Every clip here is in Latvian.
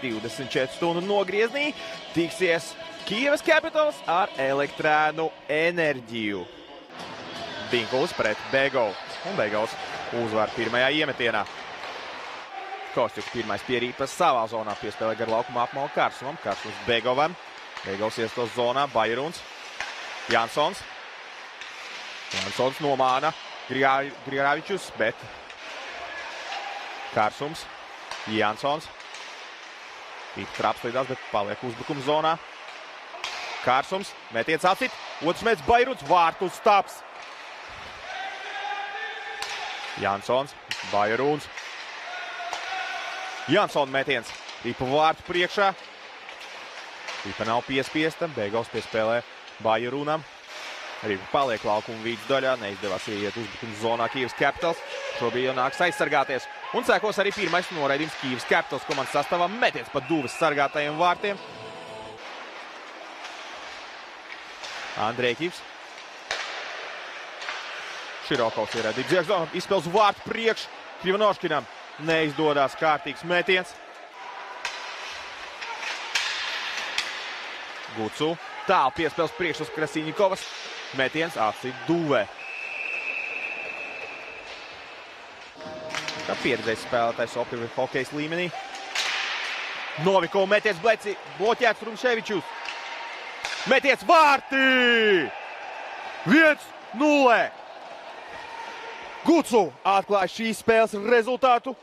24 stundu nogrieznī tiksies Kyivas Capitals ar Elektrēnu Enerģiju. Binkulis pret Begovu. Un Begovs uzvar pirmajā iemetienā. Kostjuks pirmais pierīpas savā zonā, piespēlē gar laukuma apmalu Karsumam. Karsums Begovam. Begovs iestos zonā, Bairuns. Jansons. Jansons nomāna Grigaravičus, bet Karsums. Jansons. Trapslīdās, bet paliek uzbrukuma zonā. Karsums, metiens atsit. Otrs mets Bairuns, vārtu stāps. Jansons, Bairuns. Jansona metiens. Ripa vārtu priekšā. Ripa nav piespiesta. Begovs piespēlē Bairunam. Ripa paliek laukuma vidus daļā. Neizdevās iet uzbrukuma zonā Kyivas Capitals. Šobrīd jau nāks aizsargāties. Un sēkos arī pirmais noraidījums Kyivas Capitals komandas sastāvā. Metiens pa Duvas sargātajiem vārtiem. Andrejkivs. Širokovs ir Digzieks zonā. Izspēles vārtu priekš Krivanoškinam. Neizdodās kārtīgs metiens. Gucu. Tālu piespēles priekš uz Krasīņikovas. Metiens atsit Duvē. Kā pieredzējis spēlētājs optivi hokejas līmenī. Novikova metiens bleci. Bloķēts Rumševičus. Metiens vārtī! 1-0! Gucu atklāja šīs spēles rezultātu.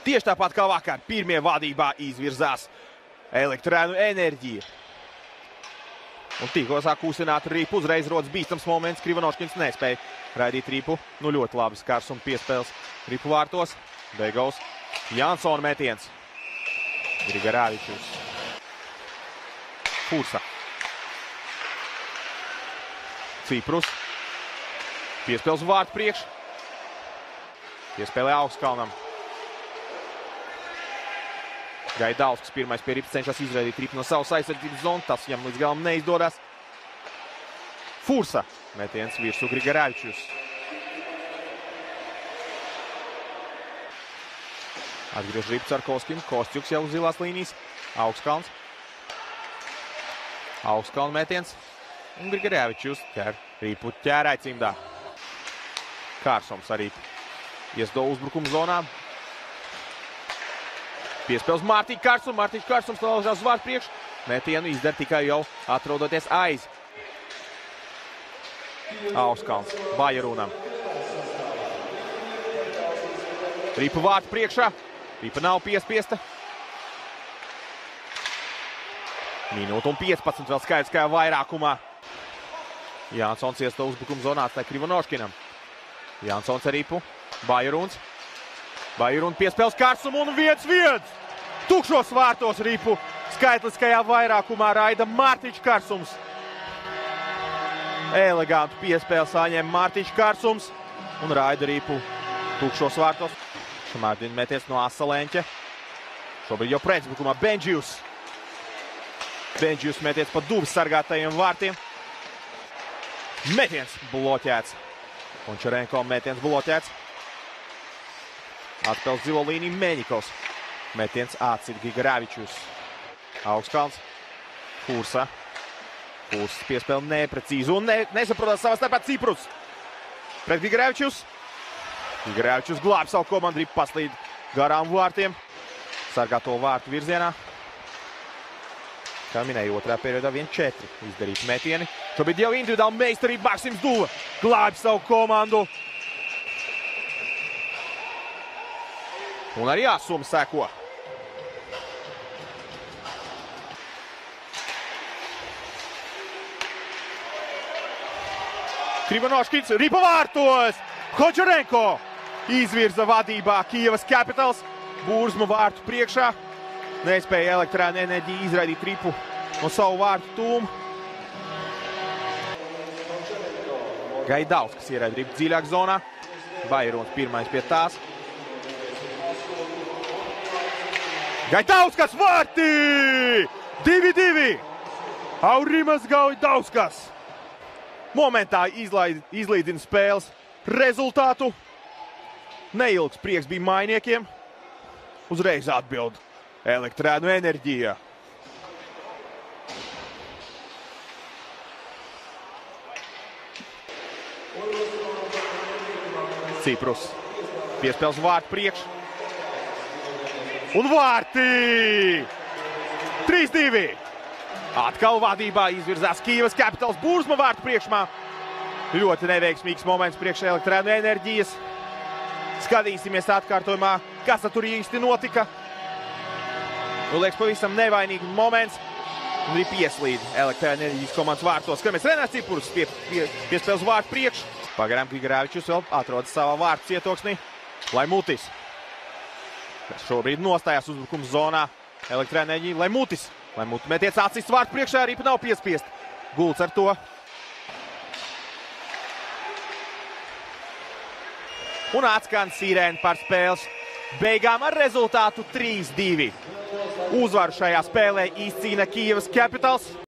Tieši tāpat kā vakar, pirmie vadībā izvirzās Elektrēnu Enerģija. Un tikko sāk kusināt ripu, uzreiz rodas bīstams moments. Krivanoškins nespēja raidīt ripu. Nu ļoti labi skars un piespēles ripu vārtos. Begovs. Jansona metiens. Grigaravičus. Fursa. Ciprus. Piespēles vārtu priekš. Piespēlē Augskalnam. Gaidauskas pirmais pie ripas cenšas izraidīt ripu no savas aizsardzības zonas. Tas viņam līdz galam neizdodas. Fursa. Metiens virsū Grigaravičus. Atgriež ripu Carkovskim. Kostjuks jau uz zilās līnijas. Augskalns. Augskalna metiens. Un Grigaravičus ķer ripu ķērāja cimdā. Kārsums arī iesdo uzbrukuma zonā. Piespēles Mārtiņa Kārsums. Mārtiņš Kārsums nolaužās uz vārtu priekš. Metienu izdara tikai jau atrodoties aiz. Augskalns Bairunam. Ripa vārtu priekšā. Ripa nav piespiesta. Minūte un 15 vēl skaidrs, kā vairākumā. Jansons iesto uzbrukuma zonā atstāja Krivanoškinam. Jansons ar ripu. Bairuns. Bairuns piespēles Karsumu un 1-1. Tukšos vārtos ripu skaitliskajā vairākumā raida Mārtiņš Karsums. Elegantu piespēli saņem Mārtiņš Karsums un raida ripu tukšos vārtos. Šamārdina meties no Asaleņķa. Šobrīd jau pretuzbrukumā Benģijus. Benģijus meties pa Duvas sargātajiem vārtiem. Metiens bloķēts. Končarenko metiens bloķēts. Atspēles zilo līniju Meņikovs. Metiens atsit Grigaravičus. Augskalns. Fursa. Fursas piespēle neprecīzi un nesaprotās savā starpā Ciprus. Pret Grigaravičus. Grigaravičus glāb savu komandu, rip paslīd garām vārtiem. Sargāto vārtu virzienā. Kā minēja otrā periodā 1-4 izdarīt metieni. Šobrīd jau individuāli meistarība Maksims Duva glāb savu komandu. Un arī Asums seko. Krivanoškins ripa vārtos. Končarenko izvirza vadībā Kyivas Capitals. Burzma vārtu priekšā. Nespēja Elektrēna Enerģija izraidīt ripu no savu vārtu tūmu. Gaidauskas ieraida ripu dziļāk zonā. Bairuns pirmais pie tās. Gaidauskas vārtī! 2-2! Aurimas Gaidauskas! Momentā izlīdzina spēles rezultātu. Neilgs prieks bija mainiekiem. Uzreiz atbild Elektrēnu Enerģija. Ciprus. Piespēles vārtu priekš. Un vārti! 3-2. Atkal vadībā izvirzās Kyivas Capitals Burzma vārtu priekšmā. Ļoti neveiksmīgs moments priekš Elektrēnu Enerģijas. Skatīsimies atkārtojumā, kas tur īsti notika. Liekas, pavisam nevainīgi moments. Un arī pieslīd Elektrēnu Enerģijas komandas vārtos. Skatāmies, Renārs Cipurs piespēles vārtu priekš. Pagaram Grigorēvičs vēl atrodas savā vārtu cietoksnī. Laimutis. Šobrīd nostājās uzbrukums zonā. Elektrēnu Enerģija Laimutis. Laimutis metiets atsists vārtu priekšā, arī pat nav piespiest. Gults ar to. Un atskan sirēna par spēles beigām ar rezultātu 3-2. Uzvaru šajā spēlē izcīna Kyivas Capitals.